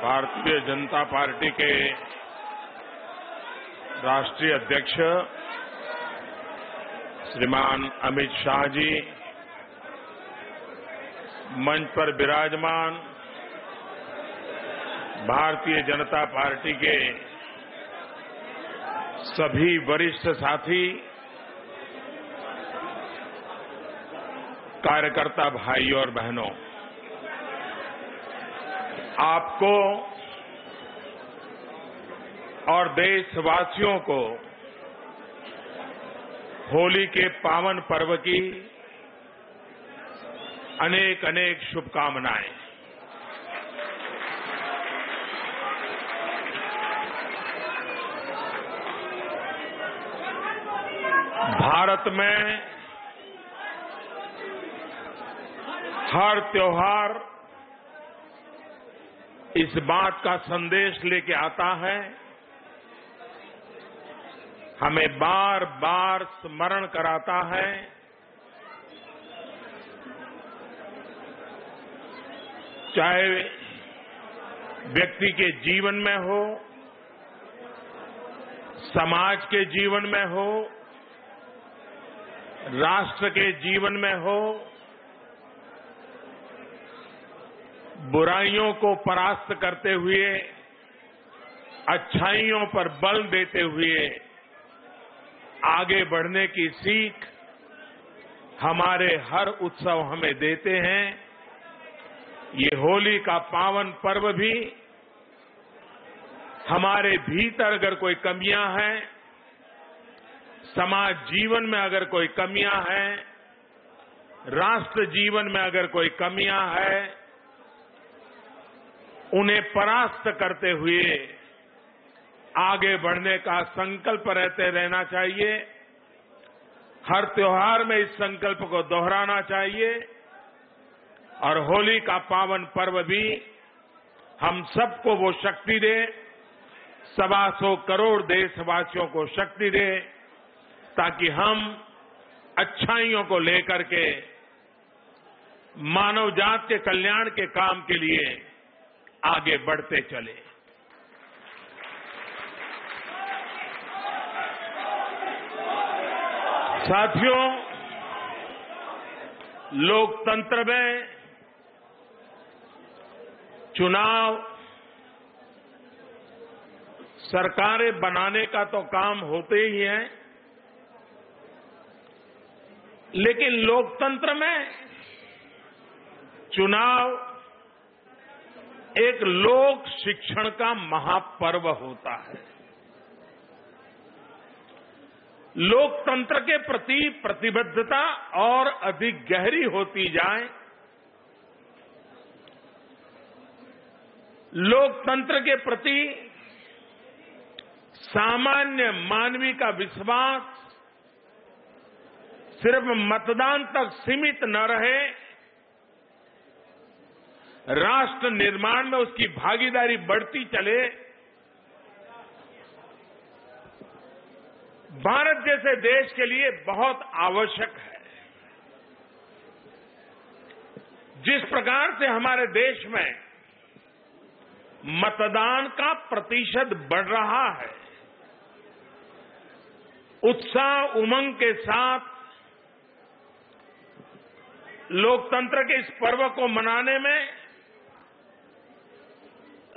Bharatiya Janata party के राष्ट्रीय अध्यक्ष श्रीमान अमित शाह जी, मंच पर विराजमान भारतीय जनता पार्टी के सभी वरिष्ठ साथी, कार्यकर्ता भाई और बहनों, आपको और देशवासियों को होली के पावन पर्व की अनेक अनेक शुभकामनाएं। भारत में हर त्योहार इस बात का संदेश लेके आता है, हमें बार बार स्मरण कराता है चाहे व्यक्ति के जीवन में हो, समाज के जीवन में हो, राष्ट्र के जीवन में हो, बुराइयों को परास्त करते हुए अच्छाइयों पर बल देते हुए आगे बढ़ने की सीख हमारे हर उत्सव हमें देते हैं। ये होली का पावन पर्व भी हमारे भीतर अगर कोई कमियां हैं, समाज जीवन में अगर कोई कमियां हैं, राष्ट्र जीवन में अगर कोई कमियां हैं, उन्हें परास्त करते हुए आगे बढ़ने का संकल्प रहते रहना चाहिए। हर त्योहार में इस संकल्प को दोहराना चाहिए और होली का पावन पर्व भी हम सबको वो शक्ति दे, 125 करोड़ देशवासियों को शक्ति दे, ताकि हम अच्छाइयों को लेकर के मानव जात के कल्याण के काम के लिए आगे बढ़ते चले। साथियों, लोकतंत्र में चुनाव सरकारें बनाने का तो काम होते ही है, लेकिन लोकतंत्र में चुनाव एक लोक शिक्षण का महापर्व होता है। लोकतंत्र के प्रति प्रतिबद्धता और अधिक गहरी होती जाए, लोकतंत्र के प्रति सामान्य मानवीय का विश्वास सिर्फ मतदान तक सीमित न रहे, राष्ट्र निर्माण में उसकी भागीदारी बढ़ती चले। भारत जैसे देश के लिए बहुत आवश्यक है। जिस प्रकार से हमारे देश में मतदान का प्रतिशत बढ़ रहा है, उत्साह उमंग के साथ लोकतंत्र के इस पर्व को मनाने में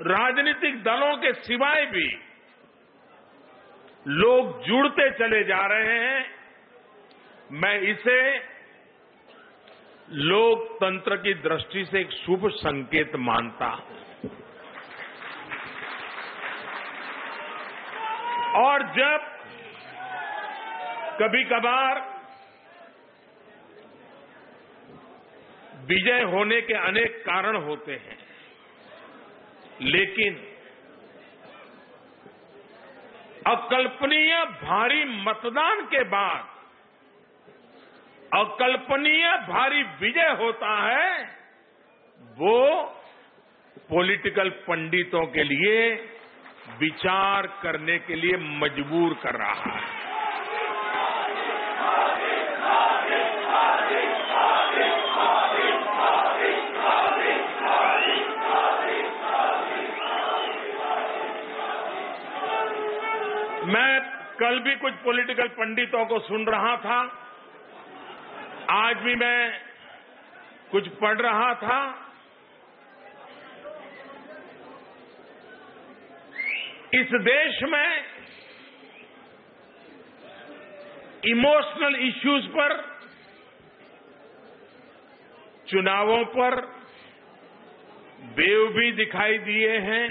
राजनीतिक दलों के सिवाय भी लोग जुड़ते चले जा रहे हैं। मैं इसे लोकतंत्र की दृष्टि से एक शुभ संकेत मानता हूं। और जब कभी कभार विजय होने के अनेक कारण होते हैं, लेकिन अकल्पनीय भारी मतदान के बाद अकल्पनीय भारी विजय होता है, वो पॉलिटिकल पंडितों के लिए विचार करने के लिए मजबूर कर रहा है। कल भी कुछ पॉलिटिकल पंडितों को सुन रहा था, आज भी मैं कुछ पढ़ रहा था। इस देश में इमोशनल इश्यूज पर, चुनावों पर वेव भी दिखाई दिए हैं,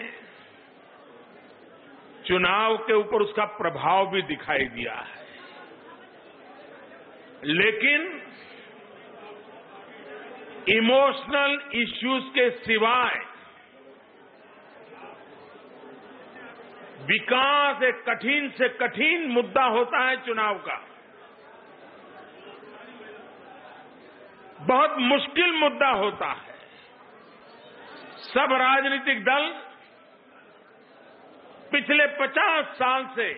चुनाव के ऊपर उसका प्रभाव भी दिखाई दिया है। लेकिन इमोशनल इश्यूज के सिवाय विकास एक कठिन से कठिन मुद्दा होता है। चुनाव का बहुत मुश्किल मुद्दा होता है। सब राजनीतिक दल पिछले 50 साल से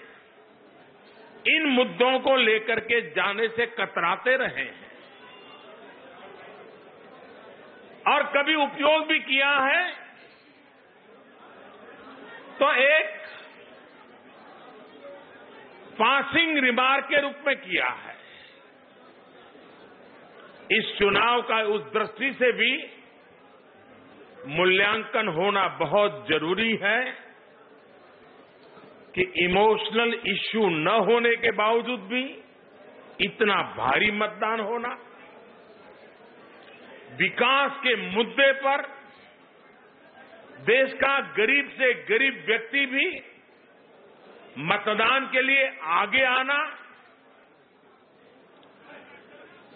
इन मुद्दों को लेकर के जाने से कतराते रहे हैं और कभी उपयोग भी किया है तो एक पासिंग रिमार्क के रूप में किया है। इस चुनाव का उस दृष्टि से भी मूल्यांकन होना बहुत जरूरी है कि इमोशनल इश्यू न होने के बावजूद भी इतना भारी मतदान होना, विकास के मुद्दे पर देश का गरीब से गरीब व्यक्ति भी मतदान के लिए आगे आना,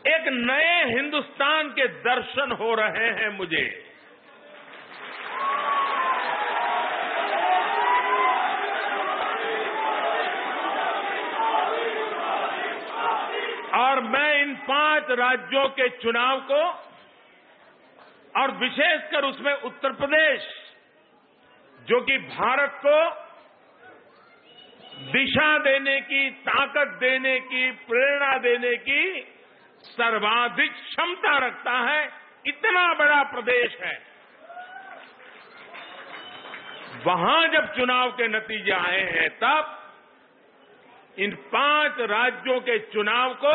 एक नए हिंदुस्तान के दर्शन हो रहे हैं मुझे। और मैं इन 5 राज्यों के चुनाव को और विशेषकर उसमें उत्तर प्रदेश, जो कि भारत को दिशा देने की, ताकत देने की, प्रेरणा देने की सर्वाधिक क्षमता रखता है, इतना बड़ा प्रदेश है, वहां जब चुनाव के नतीजे आए हैं तब इन 5 राज्यों के चुनाव को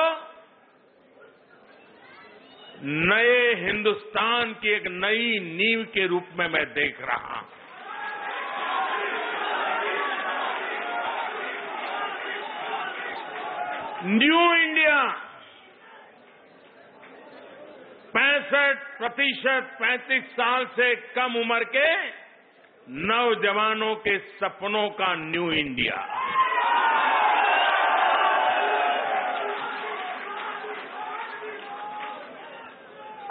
नए हिंदुस्तान की एक नई नींव के रूप में मैं देख रहा हूं। न्यू इंडिया 65% 35 साल से कम उम्र के नौजवानों के सपनों का न्यू इंडिया।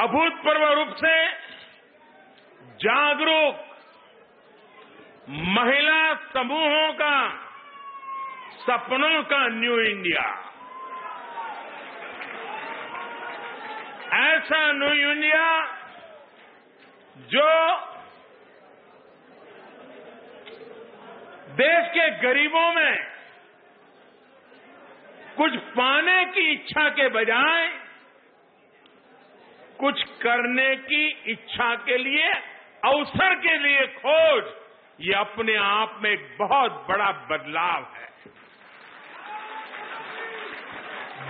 अभूतपूर्व रूप से जागरूक महिला समूहों का सपनों का न्यू इंडिया। ऐसा न्यू इंडिया जो देश के गरीबों में कुछ पाने की इच्छा के बजाय कुछ करने की इच्छा के लिए, अवसर के लिए खोज, ये अपने आप में एक बहुत बड़ा बदलाव है।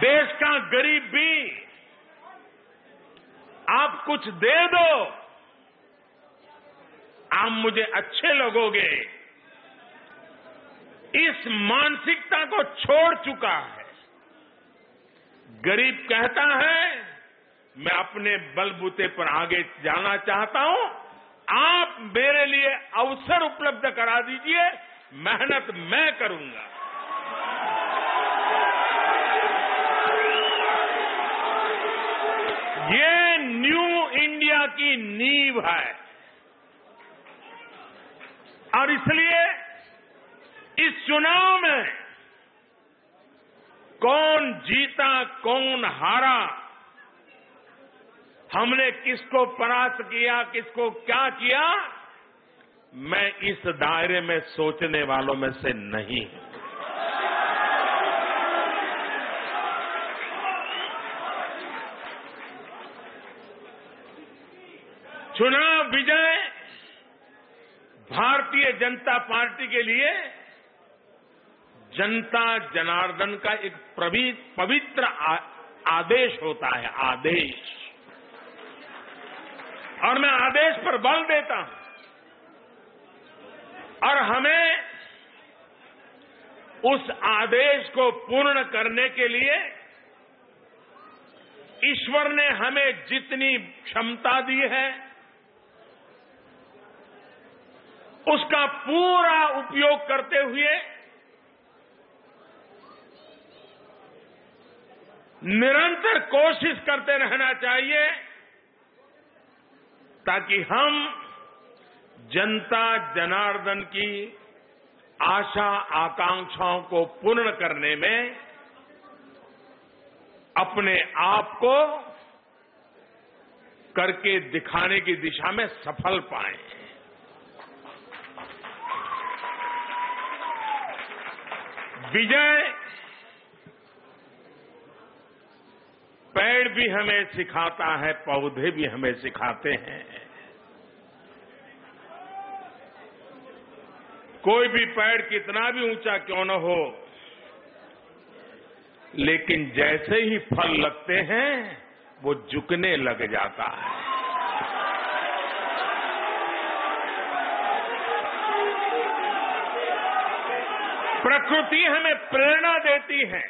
देश का गरीब भी आप कुछ दे दो, आप मुझे अच्छे लगोगे, इस मानसिकता को छोड़ चुका है। गरीब कहता है मैं अपने बलबूते पर आगे जाना चाहता हूं, आप मेरे लिए अवसर उपलब्ध करा दीजिए, मेहनत मैं करूंगा। ये न्यू इंडिया की नींव है और इसलिए इस चुनाव में कौन जीता कौन हारा, हमने किसको परास्त किया, किसको क्या किया, मैं इस दायरे में सोचने वालों में से नहीं हूं। चुनाव विजय भारतीय जनता पार्टी के लिए जनता जनार्दन का एक पवित्र आदेश होता है, आदेश। और मैं आदेश पर बल देता हूं और हमें उस आदेश को पूर्ण करने के लिए ईश्वर ने हमें जितनी क्षमता दी है उसका पूरा उपयोग करते हुए निरंतर कोशिश करते रहना चाहिए ताकि हम जनता जनार्दन की आशा आकांक्षाओं को पूर्ण करने में अपने आप को करके दिखाने की दिशा में सफल पाएं। विजय पेड़ भी हमें सिखाता है, पौधे भी हमें सिखाते हैं। कोई भी पेड़ कितना भी ऊंचा क्यों न हो, लेकिन जैसे ही फल लगते हैं वो झुकने लग जाता है। प्रकृति हमें प्रेरणा देती है।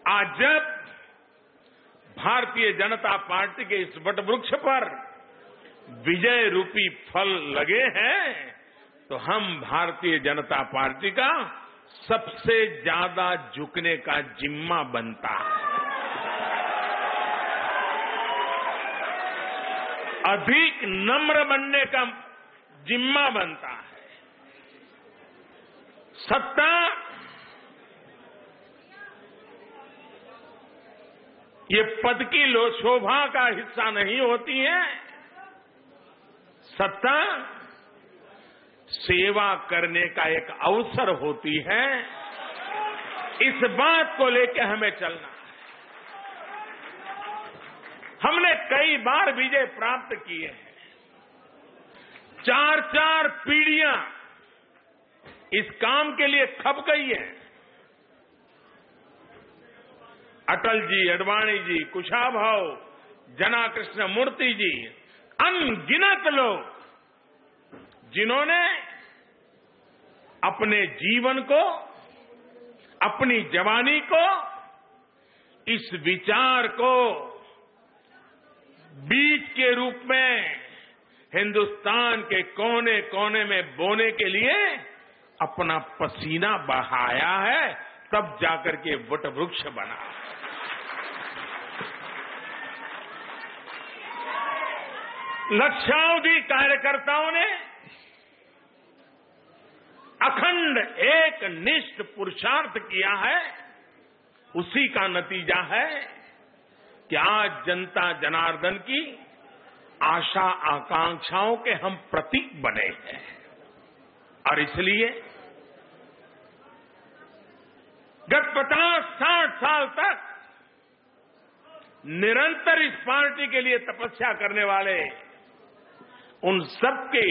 आज जब भारतीय जनता पार्टी के इस वटवृक्ष पर विजय रूपी फल लगे हैं तो हम भारतीय जनता पार्टी का सबसे ज्यादा झुकने का जिम्मा बनता है, अधिक नम्र बनने का जिम्मा बनता है। सत्ता ये पद की शोभा का हिस्सा नहीं होती है। सत्ता सेवा करने का एक अवसर होती है। इस बात को लेकर हमें चलना है। हमने कई बार विजय प्राप्त किए हैं। 4-4 पीढ़ियां इस काम के लिए खप गई है। अटल जी, अडवाणी जी, कुशाभाऊ, जना कृष्ण मूर्ति जी, अनगिनत लोग जिन्होंने अपने जीवन को, अपनी जवानी को इस विचार को बीज के रूप में हिंदुस्तान के कोने कोने में बोने के लिए अपना पसीना बहाया है, तब जाकर के वटवृक्ष बना। लक्षावधि कार्यकर्ताओं ने अखंड एक निष्ठ पुरुषार्थ किया है। उसी का नतीजा है कि आज जनता जनार्दन की आशा आकांक्षाओं के हम प्रतीक बने हैं। और इसलिए गत 50-60 साल तक निरंतर इस पार्टी के लिए तपस्या करने वाले उन सबके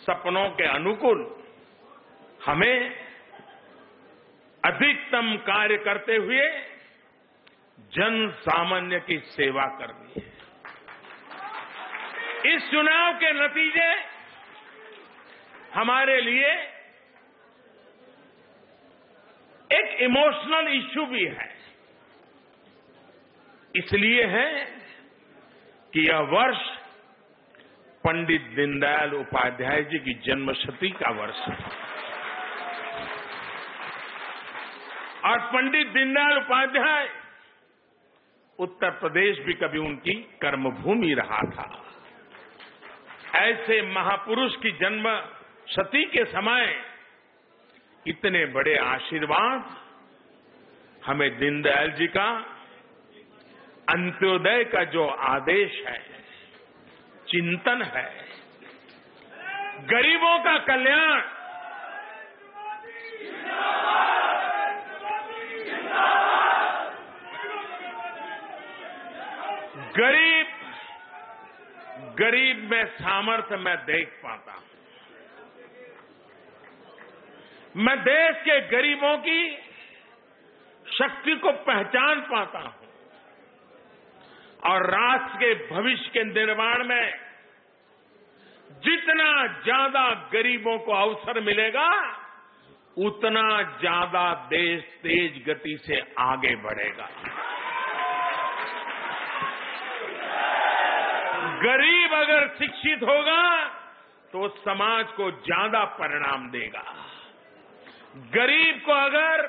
सपनों के अनुकूल हमें अधिकतम कार्य करते हुए जन सामान्य की सेवा करनी है। इस चुनाव के नतीजे हमारे लिए एक इमोशनल इश्यू भी है। इसलिए है कि यह वर्ष पंडित दीनदयाल उपाध्याय जी की जन्मशती का वर्ष है और पंडित दीनदयाल उपाध्याय उत्तर प्रदेश भी कभी उनकी कर्मभूमि रहा था। ऐसे महापुरुष की जन्मशती के समय इतने बड़े आशीर्वाद हमें दीनदयाल जी का अंत्योदय का जो आदेश है, चिंतन है, गरीबों का कल्याण, गरीब में सामर्थ्य मैं देख पाता हूं। मैं देश के गरीबों की शक्ति को पहचान पाता हूं और राष्ट्र के भविष्य के निर्माण में जितना ज्यादा गरीबों को अवसर मिलेगा उतना ज्यादा देश तेज गति से आगे बढ़ेगा। गरीब अगर शिक्षित होगा तो समाज को ज्यादा परिणाम देगा। गरीब को अगर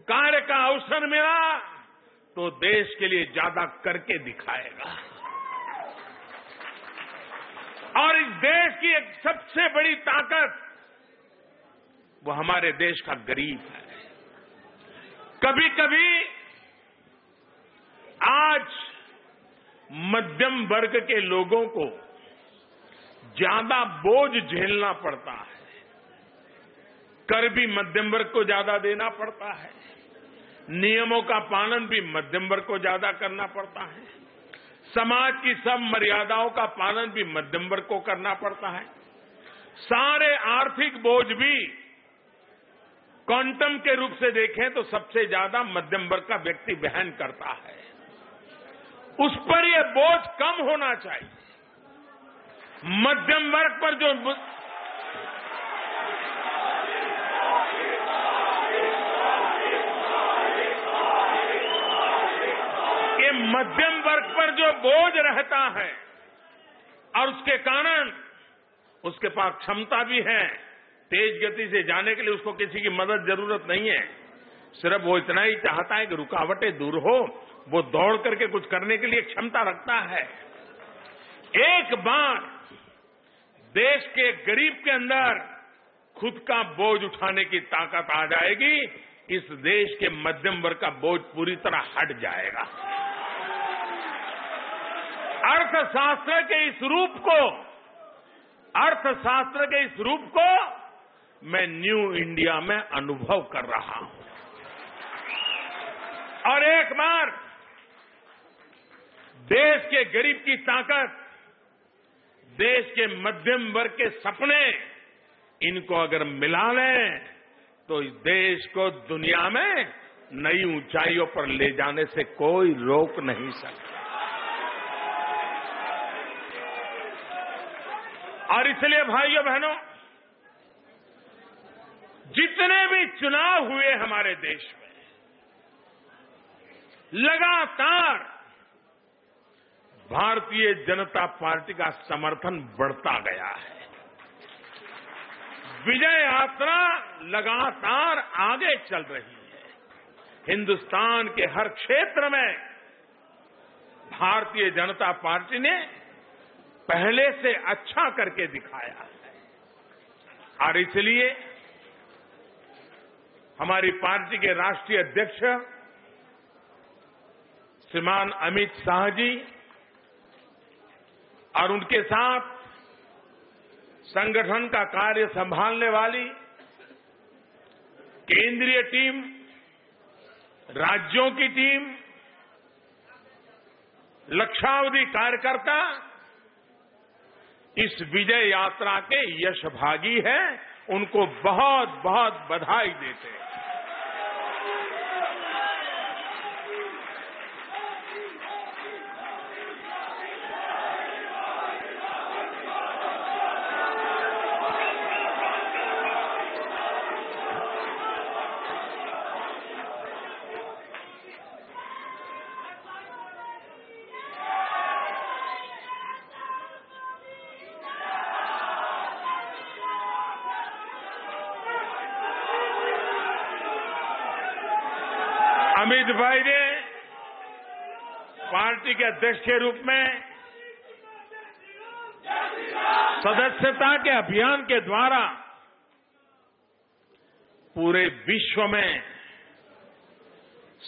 कार्य का अवसर मिला तो देश के लिए ज्यादा करके दिखाएगा। और इस देश की एक सबसे बड़ी ताकत वो हमारे देश का गरीब है। कभी कभी आज मध्यम वर्ग के लोगों को ज्यादा बोझ झेलना पड़ता है। कर भी मध्यम वर्ग को ज्यादा देना पड़ता है, नियमों का पालन भी मध्यम वर्ग को ज्यादा करना पड़ता है, समाज की सब मर्यादाओं का पालन भी मध्यम वर्ग को करना पड़ता है। सारे आर्थिक बोझ भी क्वांटम के रूप से देखें तो सबसे ज्यादा मध्यम वर्ग का व्यक्ति वहन करता है। उस पर यह बोझ कम होना चाहिए। मध्यम वर्ग पर जो ये मध्यम वर्ग पर जो बोझ रहता है और उसके कारण उसके पास क्षमता भी है, तेज गति से जाने के लिए उसको किसी की मदद जरूरत नहीं है। सिर्फ वो इतना ही चाहता है कि रुकावटें दूर हो, वो दौड़ करके कुछ करने के लिए क्षमता रखता है। एक बार देश के गरीब के अंदर खुद का बोझ उठाने की ताकत आ जाएगी, इस देश के मध्यम वर्ग का बोझ पूरी तरह हट जाएगा। अर्थशास्त्र के इस रूप को मैं न्यू इंडिया में अनुभव कर रहा हूं। और एक बार देश के गरीब की ताकत, देश के मध्यम वर्ग के सपने, इनको अगर मिला लें तो इस देश को दुनिया में नई ऊंचाइयों पर ले जाने से कोई रोक नहीं सकता। और इसलिए भाइयों बहनों, जितने भी चुनाव हुए हमारे देश में, लगातार भारतीय जनता पार्टी का समर्थन बढ़ता गया है। विजय यात्रा लगातार आगे चल रही है। हिंदुस्तान के हर क्षेत्र में भारतीय जनता पार्टी ने पहले से अच्छा करके दिखाया है। और इसलिए हमारी पार्टी के राष्ट्रीय अध्यक्ष श्रीमान अमित शाह जी और उनके साथ संगठन का कार्य संभालने वाली केंद्रीय टीम, राज्यों की टीम, लक्षावधि कार्यकर्ता इस विजय यात्रा के यश भागी हैं। उनको बहुत बहुत बधाई देते हैं। अमित भाई ने पार्टी के अध्यक्ष के रूप में सदस्यता के अभियान के द्वारा पूरे विश्व में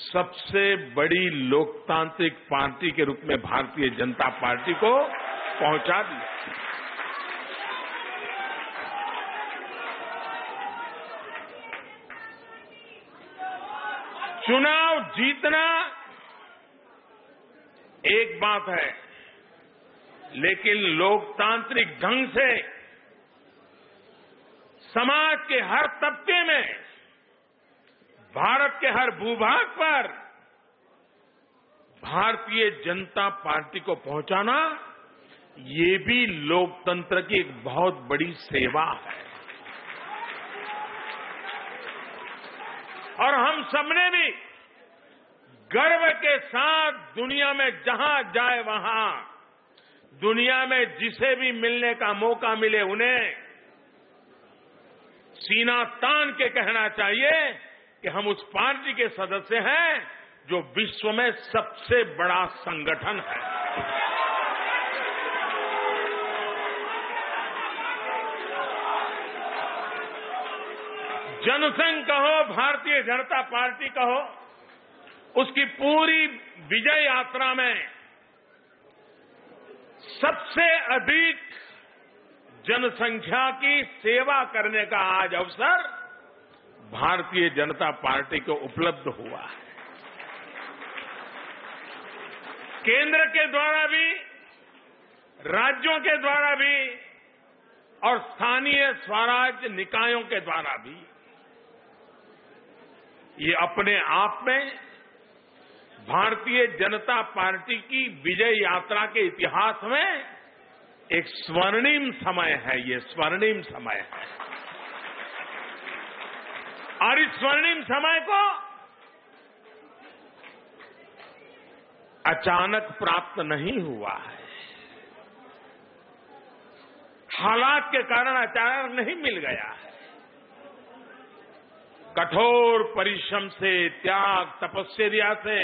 सबसे बड़ी लोकतांत्रिक पार्टी के रूप में भारतीय जनता पार्टी को पहुंचा दिया। चुनाव जीतना एक बात है, लेकिन लोकतांत्रिक ढंग से समाज के हर तबके में, भारत के हर भूभाग पर भारतीय जनता पार्टी को पहुंचाना, ये भी लोकतंत्र की एक बहुत बड़ी सेवा है। और हम सबने भी गर्व के साथ दुनिया में जहां जाए वहां, दुनिया में जिसे भी मिलने का मौका मिले उन्हें सीना तान के कहना चाहिए कि हम उस पार्टी के सदस्य हैं जो विश्व में सबसे बड़ा संगठन है। जनसंघ कहो, भारतीय जनता पार्टी कहो, उसकी पूरी विजय यात्रा में सबसे अधिक जनसंख्या की सेवा करने का आज अवसर भारतीय जनता पार्टी को उपलब्ध हुआ है। केंद्र के द्वारा भी, राज्यों के द्वारा भी और स्थानीय स्वराज निकायों के द्वारा भी, ये अपने आप में भारतीय जनता पार्टी की विजय यात्रा के इतिहास में एक स्वर्णिम समय है। ये स्वर्णिम समय है और इस स्वर्णिम समय को अचानक प्राप्त नहीं हुआ है, हालात के कारण अचानक नहीं मिल गया है। कठोर परिश्रम से, त्याग, तपस्या से,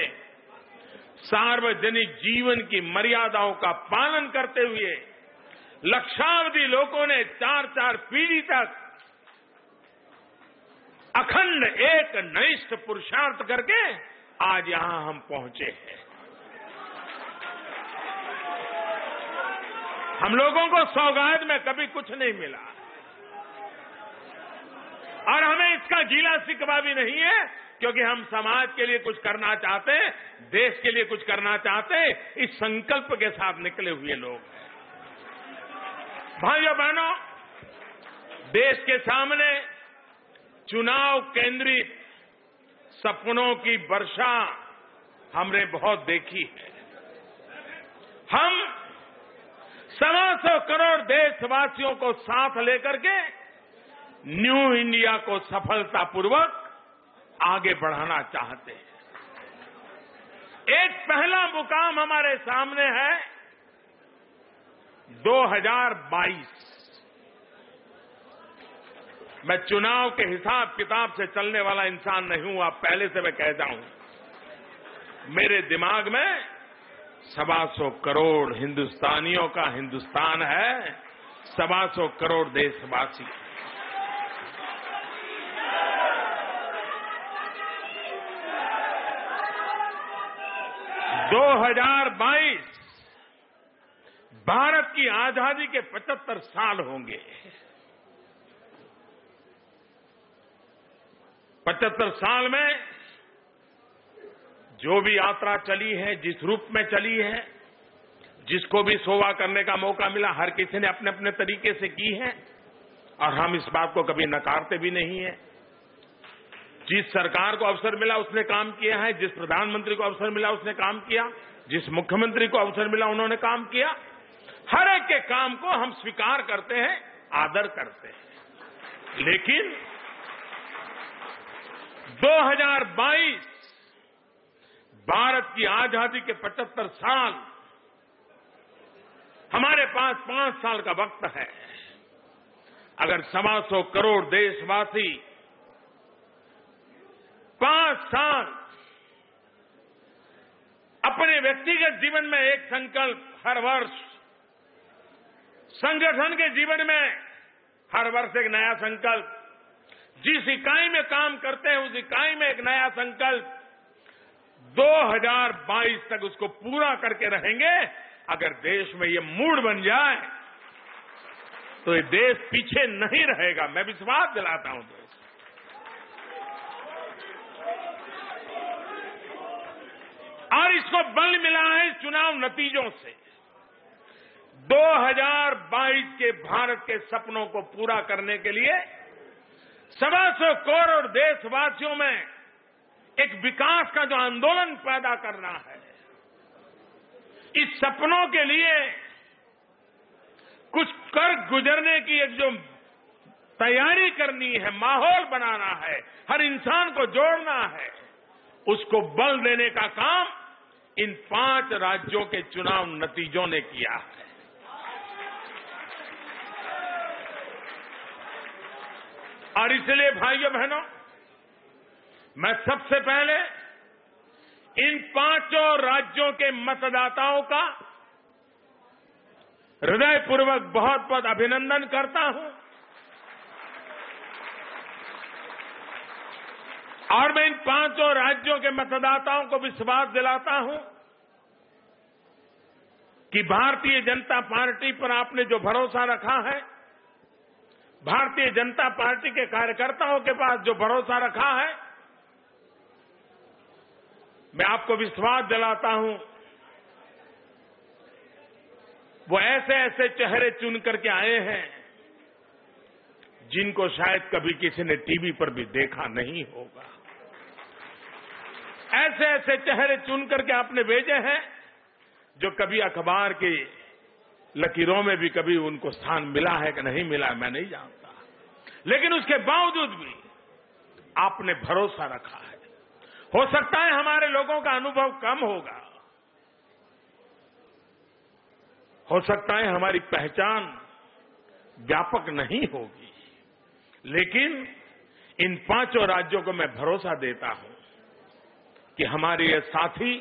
सार्वजनिक जीवन की मर्यादाओं का पालन करते हुए लक्षावधि लोगों ने 4-4 पीढ़ी तक अखंड एक निष्ठ पुरुषार्थ करके आज यहां हम पहुंचे हैं। हम लोगों को सौगात में कभी कुछ नहीं मिला और हमें इसका गीला शिकवा भी नहीं है, क्योंकि हम समाज के लिए कुछ करना चाहते हैं, देश के लिए कुछ करना चाहते हैं, इस संकल्प के साथ निकले हुए लोग हैं। भाइयों बहनों, देश के सामने चुनाव केंद्रित सपनों की वर्षा हमने बहुत देखी है। हम 125 करोड़ देशवासियों को साथ लेकर के न्यू इंडिया को सफलतापूर्वक आगे बढ़ाना चाहते हैं। एक पहला मुकाम हमारे सामने है 2022। मैं चुनाव के हिसाब किताब से चलने वाला इंसान नहीं हूं, आप पहले से मैं कहता हूं। मेरे दिमाग में 125 करोड़ हिंदुस्तानियों का हिंदुस्तान है, 125 करोड़ देशवासी। दो 2022 भारत की आजादी के 75 साल होंगे। 75 साल में जो भी यात्रा चली है, जिस रूप में चली है, जिसको भी सेवा करने का मौका मिला, हर किसी ने अपने अपने तरीके से की है और हम इस बात को कभी नकारते भी नहीं है। जिस सरकार को अवसर मिला उसने काम किया है, जिस प्रधानमंत्री को अवसर मिला उसने काम किया, जिस मुख्यमंत्री को अवसर मिला उन्होंने काम किया। हर एक के काम को हम स्वीकार करते हैं, आदर करते हैं। लेकिन 2022 भारत की आजादी के 75 साल, हमारे पास 5 साल का वक्त है। अगर 125 करोड़ देशवासी 5 साल अपने व्यक्तिगत जीवन में एक संकल्प हर वर्ष, संगठन के जीवन में हर वर्ष एक नया संकल्प, जिस इकाई में काम करते हैं उस इकाई में एक नया संकल्प, 2022 तक उसको पूरा करके रहेंगे। अगर देश में ये मूड बन जाए तो ये देश पीछे नहीं रहेगा, मैं विश्वास दिलाता हूं। और इसको बल मिला है इस चुनाव नतीजों से। 2022 के भारत के सपनों को पूरा करने के लिए 125 करोड़ देशवासियों में एक विकास का जो आंदोलन पैदा करना है, इस सपनों के लिए कुछ कर गुजरने की एक जो तैयारी करनी है, माहौल बनाना है, हर इंसान को जोड़ना है, उसको बल देने का काम इन 5 राज्यों के चुनाव नतीजों ने किया है। और इसलिए भाइयों बहनों, मैं सबसे पहले इन 5 राज्यों के मतदाताओं का हृदयपूर्वक बहुत बहुत अभिनंदन करता हूं और मैं इन 5 राज्यों के मतदाताओं को विश्वास दिलाता हूं कि भारतीय जनता पार्टी पर आपने जो भरोसा रखा है, भारतीय जनता पार्टी के कार्यकर्ताओं के पास जो भरोसा रखा है, मैं आपको विश्वास दिलाता हूं वो ऐसे ऐसे चेहरे चुन करके आए हैं जिनको शायद कभी किसी ने टीवी पर भी देखा नहीं होगा। ऐसे ऐसे चेहरे चुन करके आपने भेजे हैं जो कभी अखबार की लकीरों में भी कभी उनको स्थान मिला है कि नहीं मिला है मैं नहीं जानता, लेकिन उसके बावजूद भी आपने भरोसा रखा है। हो सकता है हमारे लोगों का अनुभव कम होगा, हो सकता है हमारी पहचान व्यापक नहीं होगी, लेकिन इन 5 राज्यों को मैं भरोसा देता हूं कि हमारे ये साथी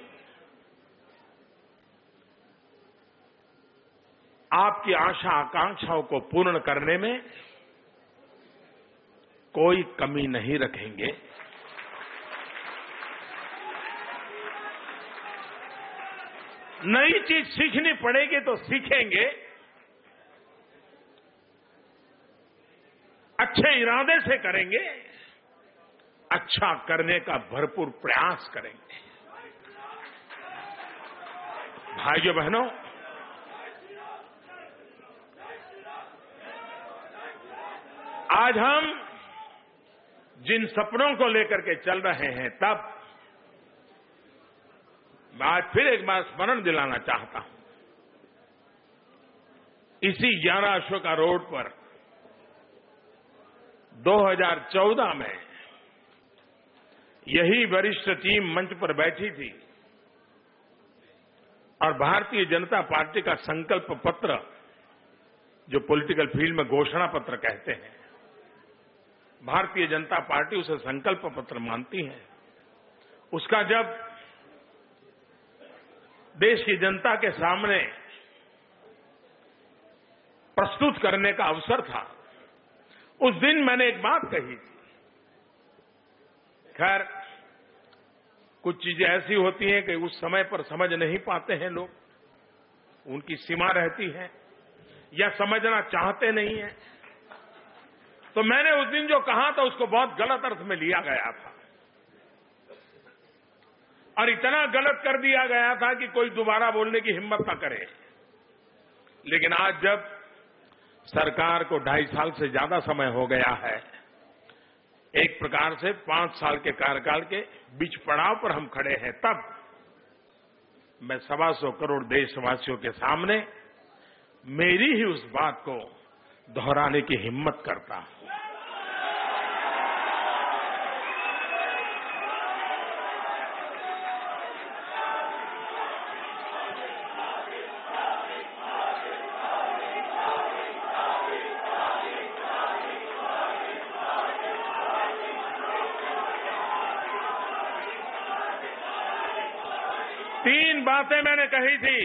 आपकी आशा आकांक्षाओं को पूर्ण करने में कोई कमी नहीं रखेंगे। नई चीज सीखनी पड़ेगी तो सीखेंगे, अच्छे इरादे से करेंगे, अच्छा करने का भरपूर प्रयास करेंगे। भाइयों बहनों, आज हम जिन सपनों को लेकर के चल रहे हैं, तब मैं आज फिर एक बार स्मरण दिलाना चाहता हूं। इसी 11 अशोका रोड पर 2014 में यही वरिष्ठ टीम मंच पर बैठी थी और भारतीय जनता पार्टी का संकल्प पत्र, जो पॉलिटिकल फील्ड में घोषणा पत्र कहते हैं, भारतीय जनता पार्टी उसे संकल्प पत्र मानती है, उसका जब देश की जनता के सामने प्रस्तुत करने का अवसर था, उस दिन मैंने एक बात कही थी। खैर, कुछ चीजें ऐसी होती हैं कि उस समय पर समझ नहीं पाते हैं लोग, उनकी सीमा रहती है या समझना चाहते नहीं है। तो मैंने उस दिन जो कहा था उसको बहुत गलत अर्थ में लिया गया था और इतना गलत कर दिया गया था कि कोई दोबारा बोलने की हिम्मत न करे। लेकिन आज जब सरकार को 2.5 साल से ज्यादा समय हो गया है, एक प्रकार से 5 साल के कार्यकाल के बीच पड़ाव पर हम खड़े हैं, तब मैं 125 करोड़ देशवासियों के सामने मेरी ही उस बात को दोहराने की हिम्मत करता हूं। तीन बातें मैंने कही थी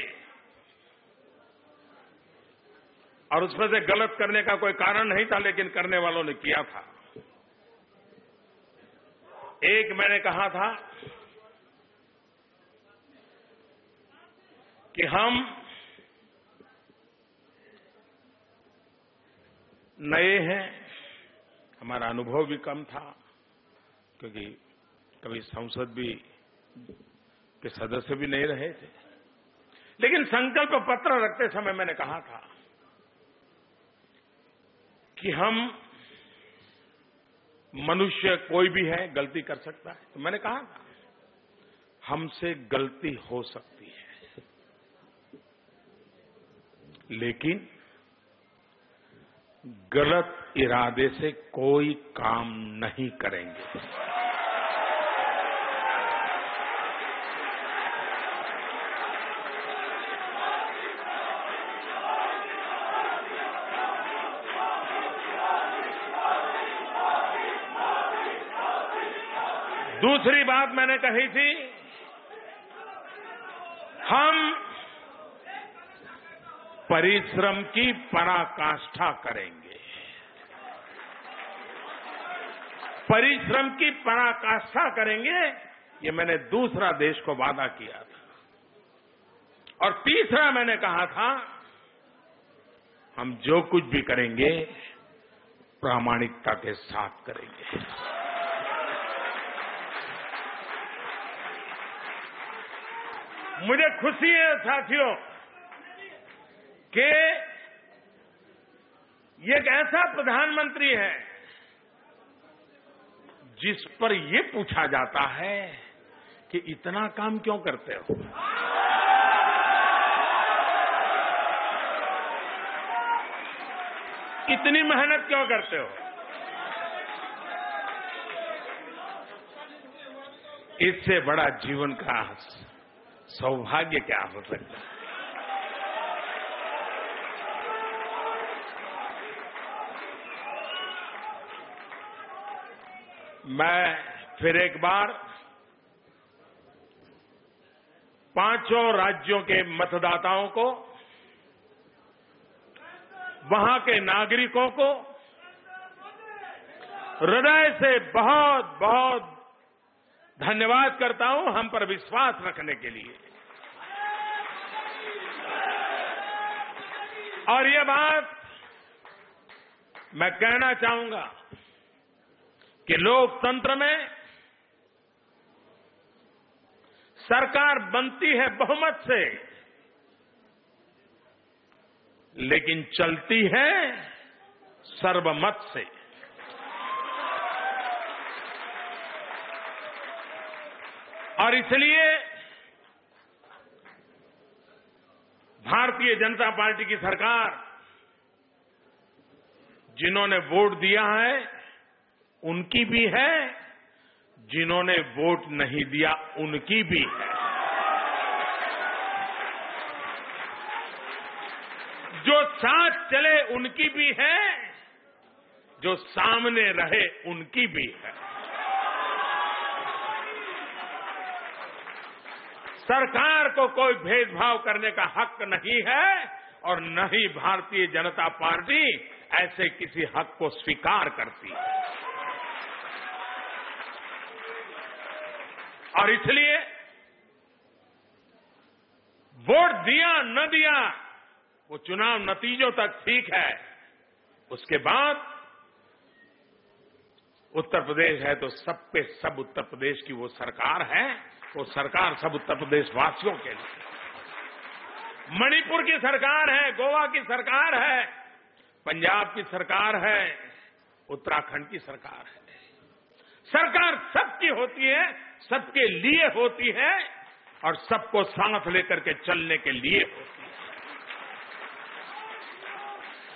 और उसमें से गलत करने का कोई कारण नहीं था, लेकिन करने वालों ने किया था। एक मैंने कहा था कि हम नए हैं, हमारा अनुभव भी कम था, क्योंकि कभी संसद भी के सदस्य भी नहीं रहे थे। लेकिन संकल्प पत्र रखते समय मैंने कहा था कि हम मनुष्य कोई भी है, गलती कर सकता है। तो मैंने कहा था, हमसे गलती हो सकती है, लेकिन गलत इरादे से कोई काम नहीं करेंगे। दूसरी बात मैंने कही थी, हम परिश्रम की पराकाष्ठा करेंगे। परिश्रम की पराकाष्ठा करेंगे, ये मैंने दूसरा देश को वादा किया था। और तीसरा मैंने कहा था, हम जो कुछ भी करेंगे प्रामाणिकता के साथ करेंगे। मुझे खुशी है साथियों कि ये एक ऐसा प्रधानमंत्री है जिस पर ये पूछा जाता है कि इतना काम क्यों करते हो, इतनी मेहनत क्यों करते हो। इससे बड़ा जीवन का सौभाग्य क्या हो सकता है। मैं फिर एक बार पांचों राज्यों के मतदाताओं को, वहां के नागरिकों को हृदय से बहुत बहुत धन्यवाद करता हूं, हम पर विश्वास रखने के लिए। और ये बात मैं कहना चाहूंगा कि लोकतंत्र में सरकार बनती है बहुमत से, लेकिन चलती है सर्वमत से। और इसलिए भारतीय जनता पार्टी की सरकार, जिन्होंने वोट दिया है उनकी भी है, जिन्होंने वोट नहीं दिया उनकी भी है। जो साथ चले उनकी भी है, जो सामने रहे उनकी भी है। सरकार को कोई भेदभाव करने का हक नहीं है और न ही भारतीय जनता पार्टी ऐसे किसी हक को स्वीकार करती है। और इसलिए वोट दिया न दिया वो चुनाव नतीजों तक ठीक है, उसके बाद उत्तर प्रदेश है तो सब पे सब उत्तर प्रदेश की वो सरकार है, वो सरकार सब उत्तर प्रदेश वासियों के लिए। मणिपुर की सरकार है, गोवा की सरकार है, पंजाब की सरकार है, उत्तराखंड की सरकार है। सरकार सबकी होती है, सबके लिए होती है और सबको साथ लेकर के चलने के लिए होती है।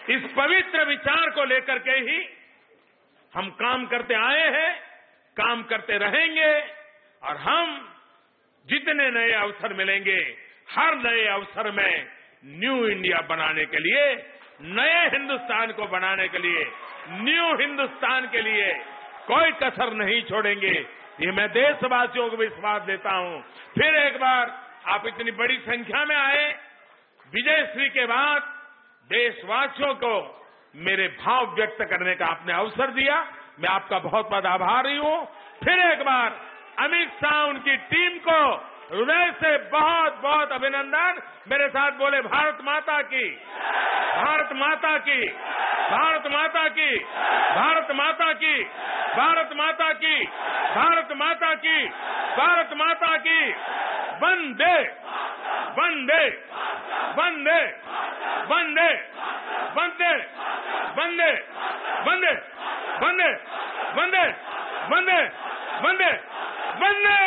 इस पवित्र विचार को लेकर के ही हम काम करते आए हैं, काम करते रहेंगे और हम जितने नए अवसर मिलेंगे, हर नए अवसर में न्यू इंडिया बनाने के लिए, नए हिंदुस्तान को बनाने के लिए, न्यू हिंदुस्तान के लिए कोई कसर नहीं छोड़ेंगे। ये मैं देशवासियों को विश्वास देता हूं। फिर एक बार आप इतनी बड़ी संख्या में आए, विजयश्री के बाद देशवासियों को मेरे भाव व्यक्त करने का आपने अवसर दिया, मैं आपका बहुत बहुत आभारी हूं। फिर एक बार अमित शाह उनकी टीम को हृदय से बहुत बहुत अभिनंदन। मेरे साथ बोले भारत माता की, भारत माता की, भारत माता की, भारत माता की, भारत माता की, भारत माता की, भारत माता की। वंदे वंदे वंदे वंदे वंदे वंदे वंदे वंदे वंदे वंदे वंदे वंदे